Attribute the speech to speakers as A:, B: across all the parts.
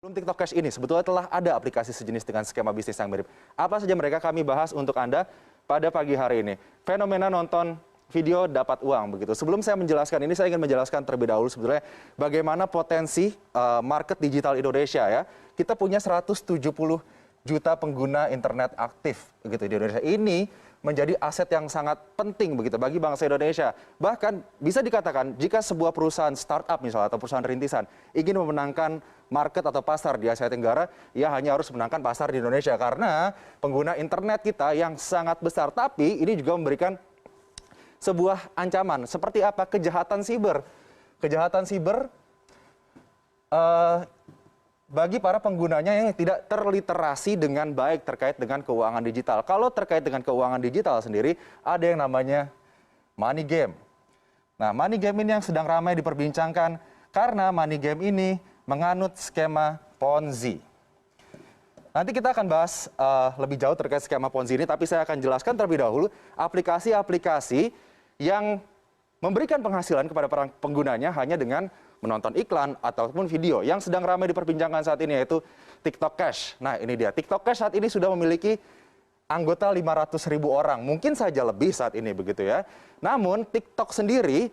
A: Sebelum TikTok Cash ini, sebetulnya telah ada aplikasi sejenis dengan skema bisnis yang mirip. Apa saja mereka kami bahas untuk Anda pada pagi hari ini. Fenomena nonton video dapat uang begitu. Sebelum saya menjelaskan ini, saya ingin menjelaskan terlebih dahulu sebetulnya bagaimana potensi market digital Indonesia ya. Kita punya 170 juta pengguna internet aktif begitu di Indonesia. Ini menjadi aset yang sangat penting begitu bagi bangsa Indonesia. Bahkan bisa dikatakan jika sebuah perusahaan startup misalnya atau perusahaan rintisan ingin memenangkan market atau pasar di Asia Tenggara, ia hanya harus menangkan pasar di Indonesia karena pengguna internet kita yang sangat besar. Tapi ini juga memberikan sebuah ancaman. Seperti apa? Kejahatan siber. Kejahatan siber bagi para penggunanya yang tidak terliterasi dengan baik terkait dengan keuangan digital. Kalau terkait dengan keuangan digital sendiri, ada yang namanya money game. Nah, money game ini yang sedang ramai diperbincangkan karena money game ini menganut skema Ponzi. Nanti kita akan bahas lebih jauh terkait skema Ponzi ini, tapi saya akan jelaskan terlebih dahulu aplikasi-aplikasi yang memberikan penghasilan kepada para penggunanya hanya dengan menonton iklan ataupun video yang sedang ramai diperbincangkan saat ini, yaitu TikTok Cash. Nah, ini dia. TikTok Cash saat ini sudah memiliki anggota 500.000 orang. Mungkin saja lebih saat ini begitu ya. Namun TikTok sendiri,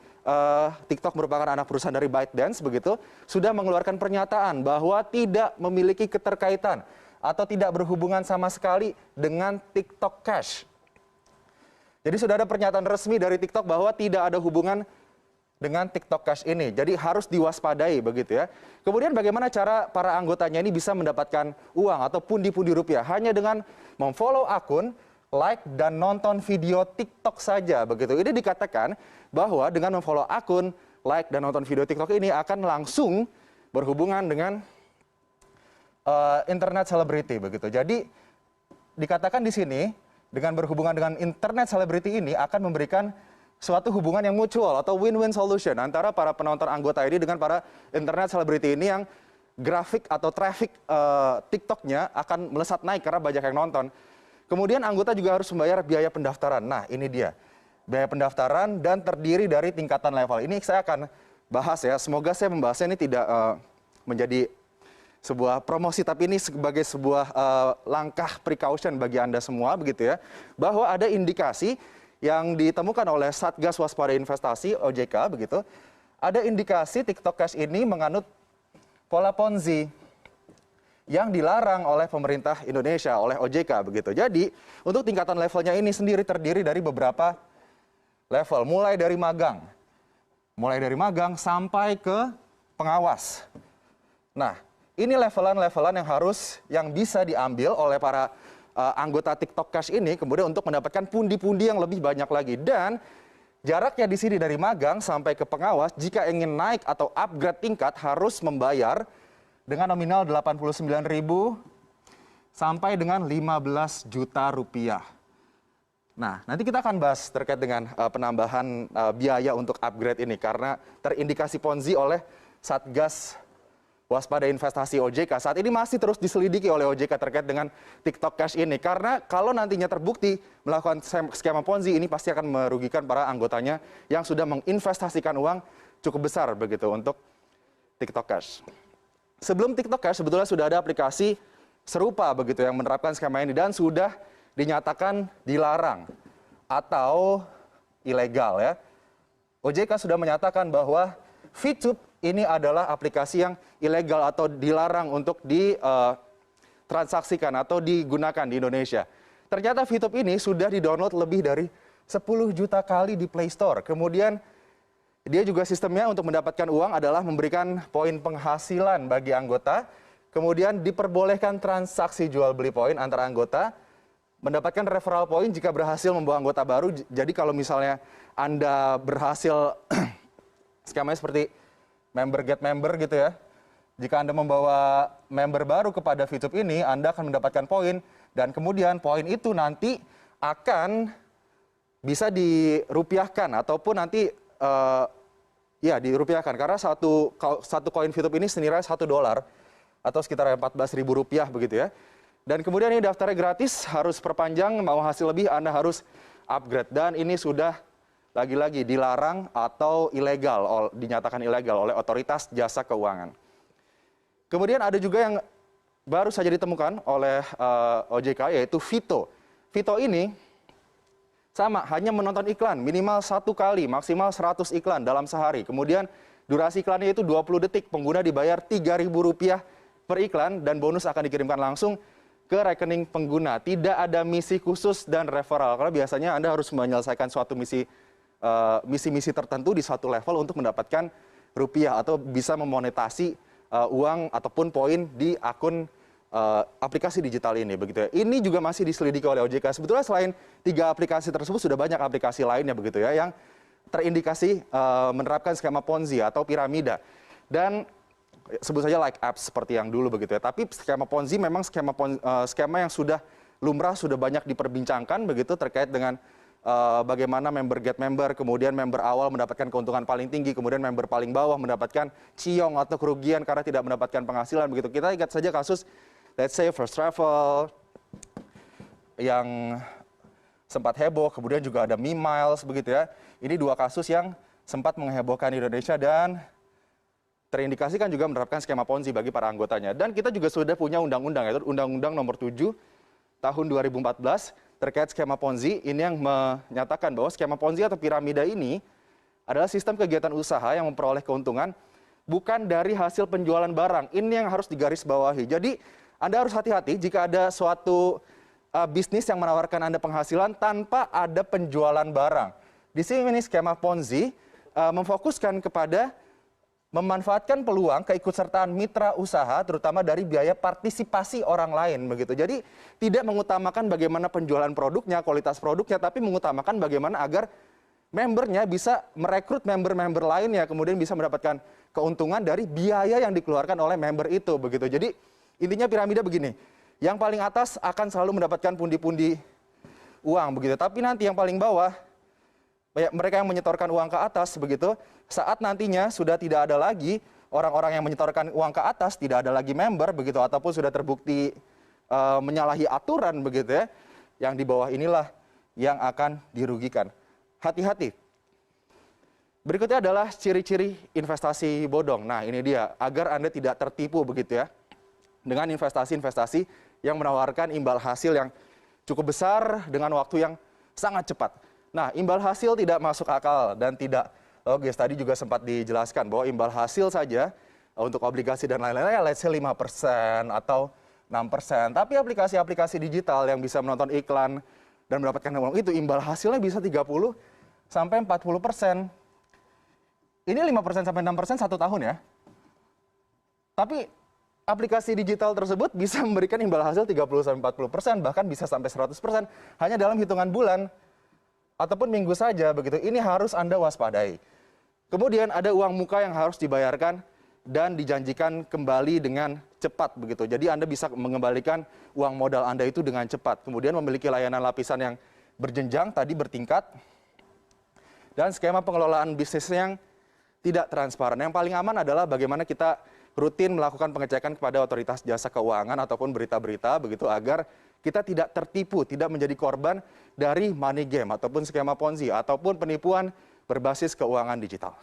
A: TikTok merupakan anak perusahaan dari ByteDance begitu, sudah mengeluarkan pernyataan bahwa tidak memiliki keterkaitan atau tidak berhubungan sama sekali dengan TikTok Cash. Jadi sudah ada pernyataan resmi dari TikTok bahwa tidak ada hubungan dengan TikTok Cash ini. Jadi harus diwaspadai begitu ya. Kemudian bagaimana cara para anggotanya ini bisa mendapatkan uang atau pundi-pundi rupiah? Hanya dengan memfollow akun, like, dan nonton video TikTok saja begitu. Ini dikatakan bahwa dengan memfollow akun, like, dan nonton video TikTok ini akan langsung berhubungan dengan internet selebriti begitu. Jadi dikatakan di sini dengan berhubungan dengan internet selebriti ini akan memberikan suatu hubungan yang mutual atau win-win solution antara para penonton anggota ini dengan para internet selebriti ini yang grafik atau traffic TikToknya akan melesat naik karena banyak yang nonton. Kemudian anggota juga harus membayar biaya pendaftaran. Nah, ini dia. Biaya pendaftaran dan terdiri dari tingkatan level. Ini saya akan bahas ya. Semoga saya membahasnya ini tidak menjadi sebuah promosi, tapi ini sebagai sebuah langkah precaution bagi Anda semua begitu ya. Bahwa ada indikasi yang ditemukan oleh Satgas Waspada Investasi OJK begitu, ada indikasi TikTok Cash ini menganut pola Ponzi yang dilarang oleh pemerintah Indonesia, oleh OJK begitu. Jadi untuk tingkatan levelnya ini sendiri terdiri dari beberapa level, mulai dari magang sampai ke pengawas. Nah, ini levelan-levelan yang bisa diambil oleh para anggota TikTok Cash ini kemudian untuk mendapatkan pundi-pundi yang lebih banyak lagi. Dan jaraknya di sini dari magang sampai ke pengawas, jika ingin naik atau upgrade tingkat harus membayar dengan nominal 89.000 sampai dengan 15 juta rupiah. Nah, nanti kita akan bahas terkait dengan penambahan biaya untuk upgrade ini karena terindikasi Ponzi oleh Satgas Waspada Investasi OJK. Saat ini masih terus diselidiki oleh OJK terkait dengan TikTok Cash ini. Karena kalau nantinya terbukti melakukan skema Ponzi ini pasti akan merugikan para anggotanya yang sudah menginvestasikan uang cukup besar begitu untuk TikTok Cash. Sebelum TikTok Cash sebetulnya sudah ada aplikasi serupa begitu yang menerapkan skema ini dan sudah dinyatakan dilarang atau ilegal ya. OJK sudah menyatakan bahwa VTube ini adalah aplikasi yang ilegal atau dilarang untuk ditransaksikan atau digunakan di Indonesia. Ternyata VTube ini sudah di-download lebih dari 10 juta kali di Play Store. Kemudian dia juga sistemnya untuk mendapatkan uang adalah memberikan poin penghasilan bagi anggota. Kemudian diperbolehkan transaksi jual beli poin antara anggota. Mendapatkan referral point jika berhasil membawa anggota baru. Jadi kalau misalnya Anda berhasil skemanya seperti member get member gitu ya. Jika Anda membawa member baru kepada VTube ini, Anda akan mendapatkan poin dan kemudian poin itu nanti akan bisa dirupiahkan ataupun nanti dirupiahkan karena satu koin VTube ini senilai $1 atau sekitar 14.000 rupiah begitu ya. Dan kemudian ini daftarnya gratis, harus perpanjang, mau hasil lebih Anda harus upgrade dan ini sudah lagi-lagi dilarang atau ilegal, dinyatakan ilegal oleh otoritas jasa keuangan. Kemudian ada juga yang baru saja ditemukan oleh OJK, yaitu Vito. Vito ini sama, hanya menonton iklan minimal 1 kali, maksimal 100 iklan dalam sehari. Kemudian durasi iklannya itu 20 detik, pengguna dibayar Rp3.000 per iklan dan bonus akan dikirimkan langsung ke rekening pengguna. Tidak ada misi khusus dan referral, karena biasanya Anda harus menyelesaikan suatu misi tertentu di suatu level untuk mendapatkan rupiah atau bisa memonetasi uang ataupun poin di akun aplikasi digital ini, begitu ya. Ini juga masih diselidiki oleh OJK. Sebetulnya selain 3 aplikasi tersebut sudah banyak aplikasi lainnya, begitu ya, yang terindikasi menerapkan skema Ponzi atau piramida. Dan sebut saja like apps seperti yang dulu, begitu ya. Tapi skema Ponzi memang skema yang sudah lumrah, sudah banyak diperbincangkan, begitu, terkait dengan bagaimana member get member, kemudian member awal mendapatkan keuntungan paling tinggi, kemudian member paling bawah mendapatkan ciong atau kerugian karena tidak mendapatkan penghasilan, begitu. Kita ingat saja kasus, let's say, First Travel yang sempat heboh, kemudian juga ada Miles, begitu ya. Ini 2 kasus yang sempat menghebohkan Indonesia dan terindikasikan juga menerapkan skema Ponzi bagi para anggotanya. Dan kita juga sudah punya undang-undang, yaitu Undang-Undang Nomor 7 Tahun 2014 terkait skema Ponzi. Ini yang menyatakan bahwa skema Ponzi atau piramida ini adalah sistem kegiatan usaha yang memperoleh keuntungan bukan dari hasil penjualan barang. Ini yang harus digarisbawahi. Jadi Anda harus hati-hati jika ada suatu bisnis yang menawarkan Anda penghasilan tanpa ada penjualan barang. Di sini skema Ponzi memfokuskan kepada memanfaatkan peluang keikutsertaan mitra usaha, terutama dari biaya partisipasi orang lain, begitu. Jadi tidak mengutamakan bagaimana penjualan produknya, kualitas produknya, tapi mengutamakan bagaimana agar membernya bisa merekrut member-member lainnya, kemudian bisa mendapatkan keuntungan dari biaya yang dikeluarkan oleh member itu, begitu. Jadi intinya piramida begini, yang paling atas akan selalu mendapatkan pundi-pundi uang, begitu. Tapi nanti yang paling bawah, mereka yang menyetorkan uang ke atas, begitu, saat nantinya sudah tidak ada lagi orang-orang yang menyetorkan uang ke atas, tidak ada lagi member, begitu, ataupun sudah terbukti menyalahi aturan, begitu ya, yang di bawah inilah yang akan dirugikan. Hati-hati. Berikutnya adalah ciri-ciri investasi bodong. Nah, ini dia, agar Anda tidak tertipu, begitu ya, dengan investasi-investasi yang menawarkan imbal hasil yang cukup besar dengan waktu yang sangat cepat. Nah, imbal hasil tidak masuk akal dan tidak logis. Tadi juga sempat dijelaskan bahwa imbal hasil saja untuk obligasi dan lain-lain, let's say 5% atau 6%. Tapi aplikasi-aplikasi digital yang bisa menonton iklan dan mendapatkan uang itu, imbal hasilnya bisa 30 sampai 40%. Ini 5% sampai 6% 1 tahun ya. Tapi aplikasi digital tersebut bisa memberikan imbal hasil 30 sampai 40%, bahkan bisa sampai 100% hanya dalam hitungan bulan ataupun minggu saja, begitu. Ini harus Anda waspadai. Kemudian ada uang muka yang harus dibayarkan dan dijanjikan kembali dengan cepat, begitu. Jadi Anda bisa mengembalikan uang modal Anda itu dengan cepat. Kemudian memiliki layanan lapisan yang berjenjang, tadi bertingkat, dan skema pengelolaan bisnis yang tidak transparan. Yang paling aman adalah bagaimana kita rutin melakukan pengecekan kepada otoritas jasa keuangan ataupun berita-berita, begitu, agar kita tidak tertipu, tidak menjadi korban dari money game ataupun skema Ponzi ataupun penipuan berbasis keuangan digital.